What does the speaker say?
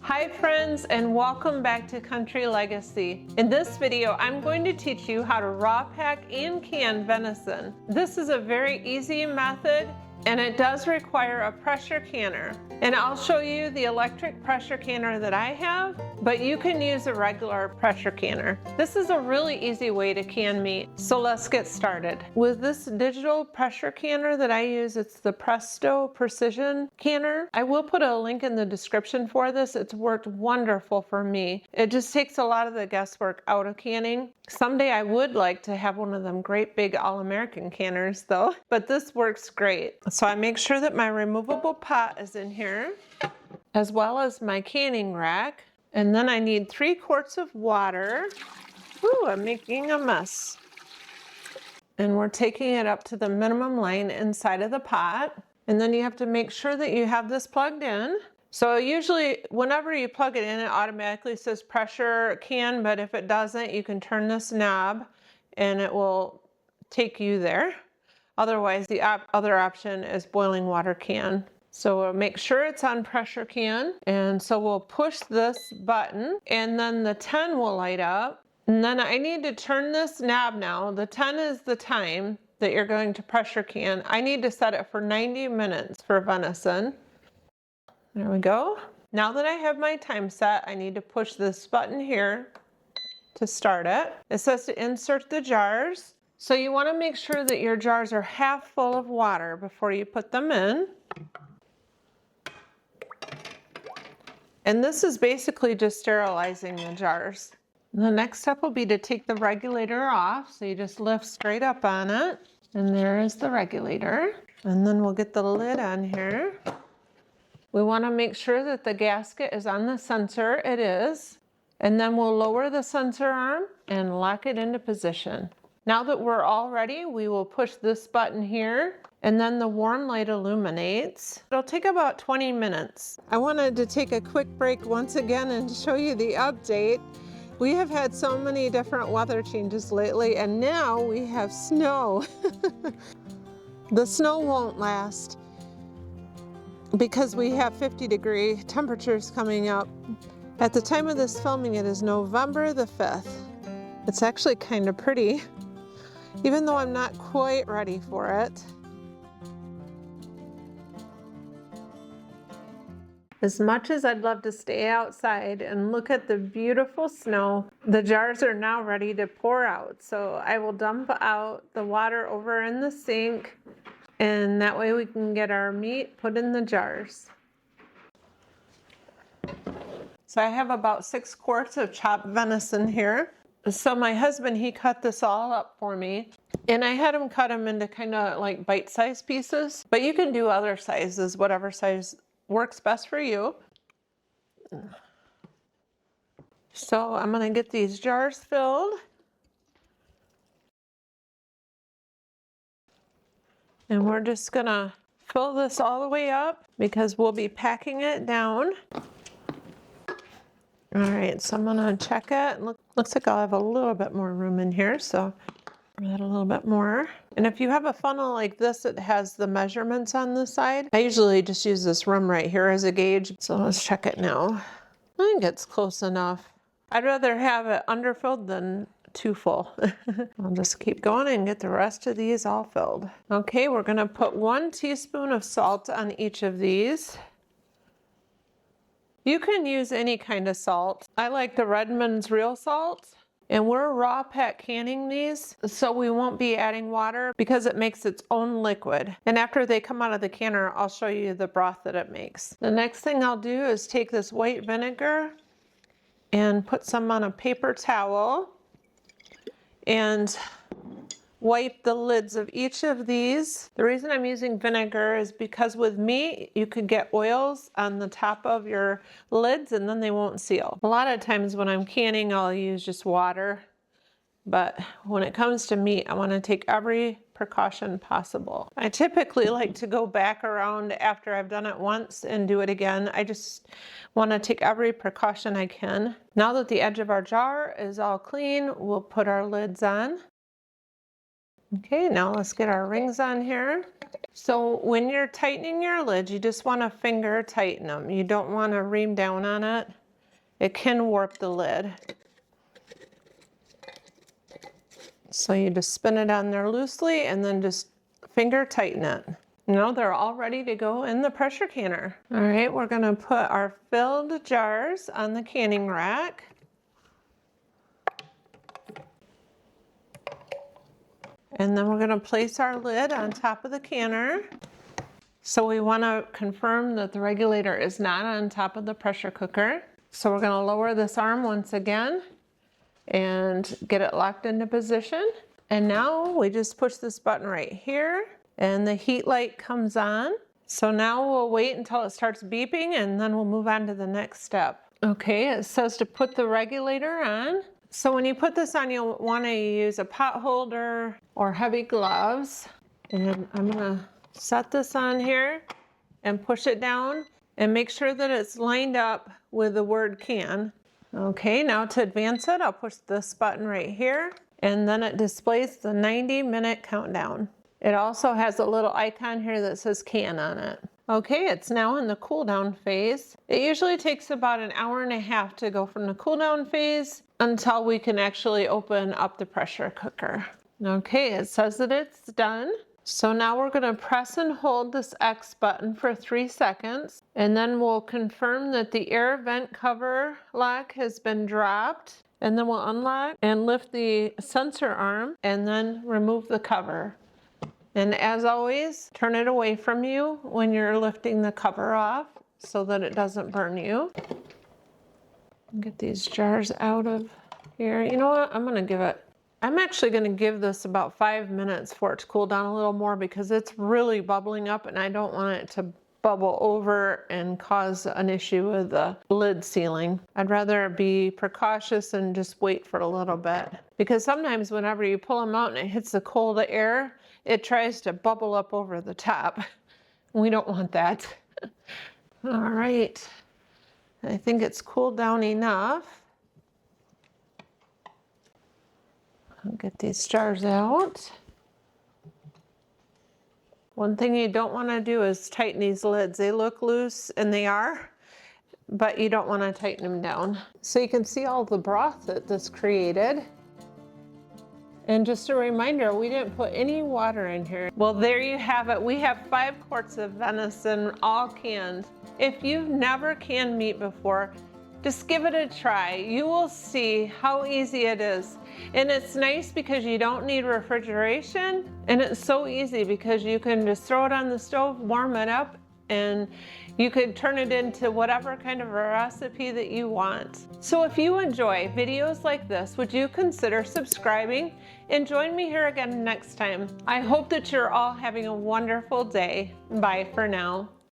Hi friends, and welcome back to Country Legacy. In this video, I'm going to teach you how to raw pack and can venison. This is a very easy method, and it does require a pressure canner. And I'll show you the electric pressure canner that I have, but you can use a regular pressure canner. This is a really easy way to can meat, so let's get started. With this digital pressure canner that I use, it's the Presto Precision Canner. I will put a link in the description for this. It's worked wonderful for me. It just takes a lot of the guesswork out of canning. Someday I would like to have one of them great big all-American canners though, but this works great. So I make sure that my removable pot is in here, as well as my canning rack. And then I need 3 quarts of water. Ooh, I'm making a mess. And we're taking it up to the minimum line inside of the pot. And then you have to make sure that you have this plugged in. So usually whenever you plug it in, it automatically says pressure can, but if it doesn't, you can turn this knob and it will take you there. Otherwise, the other option is boiling water can. So we'll make sure it's on pressure can. And so we'll push this button and then the 10 will light up. And then I need to turn this knob now. The 10 is the time that you're going to pressure can. I need to set it for 90 minutes for venison. There we go. Now that I have my time set, I need to push this button here to start it. It says to insert the jars. So you want to make sure that your jars are half full of water before you put them in. And this is basically just sterilizing the jars. The next step will be to take the regulator off. So you just lift straight up on it. And there is the regulator. And then we'll get the lid on here. We want to make sure that the gasket is on the sensor. It is. And then we'll lower the sensor arm and lock it into position. Now that we're all ready, we will push this button here, and then the warm light illuminates. It'll take about 20 minutes. I wanted to take a quick break once again and show you the update. We have had so many different weather changes lately, and now we have snow. The snow won't last because we have 50-degree temperatures coming up. At the time of this filming, it is November the 5th. It's actually kind of pretty, even though I'm not quite ready for it. As much as I'd love to stay outside and look at the beautiful snow, the jars are now ready to pour out. So I will dump out the water over in the sink, and that way we can get our meat put in the jars. So I have about 6 quarts of chopped venison here. So my husband, he cut this all up for me, and I had him cut them into kind of like bite-sized pieces, but you can do other sizes, whatever size works best for you. So I'm gonna get these jars filled. And we're just gonna fill this all the way up because we'll be packing it down. All right, so I'm gonna check it. Looks like I'll have a little bit more room in here, so add a little bit more. And if you have a funnel like this that has the measurements on the side, I usually just use this rim right here as a gauge. So let's check it now. I think it's close enough. I'd rather have it underfilled than too full. I'll just keep going and get the rest of these all filled. Okay, we're gonna put 1 teaspoon of salt on each of these. You can use any kind of salt. I like the Redmond's real salt. And we're raw pack canning these, so we won't be adding water because it makes its own liquid. And after they come out of the canner, I'll show you the broth that it makes. The next thing I'll do is take this white vinegar and put some on a paper towel and wipe the lids of each of these. The reason I'm using vinegar is because with meat, you could get oils on the top of your lids and then they won't seal. A lot of times when I'm canning, I'll use just water. But when it comes to meat, I want to take every precaution possible. I typically like to go back around after I've done it once and do it again. I just want to take every precaution I can. Now that the edge of our jar is all clean, we'll put our lids on. Okay, now let's get our rings on here. So when you're tightening your lid, you just want to finger tighten them. You don't want to ream down on it. It can warp the lid. So you just spin it on there loosely and then just finger tighten it. Now they're all ready to go in the pressure canner. All right, we're gonna put our filled jars on the canning rack. And then we're gonna place our lid on top of the canner. So we wanna confirm that the regulator is not on top of the pressure cooker. So we're gonna lower this arm once again and get it locked into position. And now we just push this button right here and the heat light comes on. So now we'll wait until it starts beeping and then we'll move on to the next step. Okay, it says to put the regulator on. So when you put this on, you'll want to use a pot holder or heavy gloves. And I'm gonna set this on here and push it down and make sure that it's lined up with the word can. Okay, now to advance it, I'll push this button right here and then it displays the 90-minute countdown. It also has a little icon here that says can on it. Okay, it's now in the cool down phase. It usually takes about an hour and a half to go from the cool down phase until we can actually open up the pressure cooker. Okay, it says that it's done. So now we're gonna press and hold this X button for 3 seconds, and then we'll confirm that the air vent cover lock has been dropped, and then we'll unlock and lift the sensor arm and then remove the cover. And as always, turn it away from you when you're lifting the cover off so that it doesn't burn you. Get these jars out of here. You know what? I'm actually gonna give this about 5 minutes for it to cool down a little more because it's really bubbling up and I don't want it to bubble over and cause an issue with the lid sealing. I'd rather be precautious and just wait for a little bit. Because sometimes whenever you pull them out and it hits the cold air, it tries to bubble up over the top. We don't want that. All right, I think it's cooled down enough. I'll get these jars out. One thing you don't want to do is tighten these lids. They look loose and they are, but you don't want to tighten them down. So you can see all the broth that this created. And just a reminder, we didn't put any water in here. Well, there you have it. We have 5 quarts of venison, all canned. If you've never canned meat before, just give it a try. You will see how easy it is. And it's nice because you don't need refrigeration. And it's so easy because you can just throw it on the stove, warm it up, and you could turn it into whatever kind of a recipe that you want. So if you enjoy videos like this, would you consider subscribing and join me here again next time? I hope that you're all having a wonderful day. Bye for now.